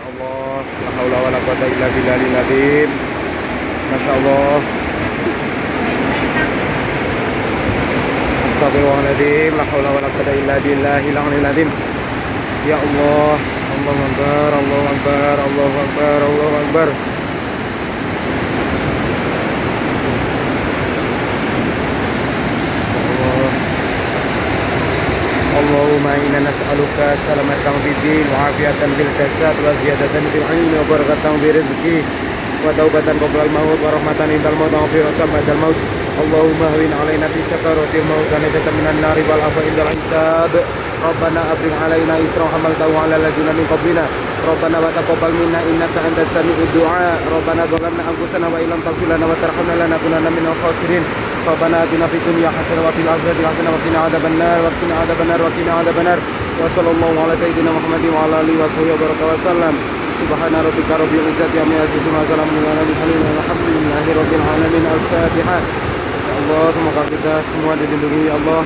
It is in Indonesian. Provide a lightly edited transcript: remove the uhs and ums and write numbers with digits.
Allah, la haula wala quwata illa billahil azim. Masya Allah. Astagfirullahaladzim, la haula wala quwata illa billahil azim. Ya Allah, Allahu Akbar, Allahu Akbar, Allahu Akbar, Allahu Akbar. Allahumma inna nas'aluka salamatan fid din wa afiatan fil jasad wa ziyadatan fil ilmi wa barakatan fil rizqi wa taubatan qabla al maut wa rahmatan indal maut wa maghfiratan ba'dal maut. Allahumma hawin alaina fi sakaratil maut wa najatan minan nari wal afwa indal hisab. Rabbana afrigh alaina isra hamaltahu ala alladziina min qablina. Rabbana wa taqabbal minna innaka antas sami'ud du'a. Rabbana zalamna anfusana wa illam taghfir lana wa tarhamna lanakunanna minal khasirin. Rabbana atina fid dunya hasanah wa fil akhirati hasanah wa qina adzabannar wa qina adzabannar wa qina adzabannar. Wa sallallahu ala sayyidina Muhammadin wa ala alihi wa sahbihi wa baraka wa sallam. Subhana rabbika rabbil izzati amma yasifun wa salamun ala mursalin walhamdulillahi rabbil alamin. Al-Fatihah. Ya Allah, semoga kita semua dilindungi ya Allah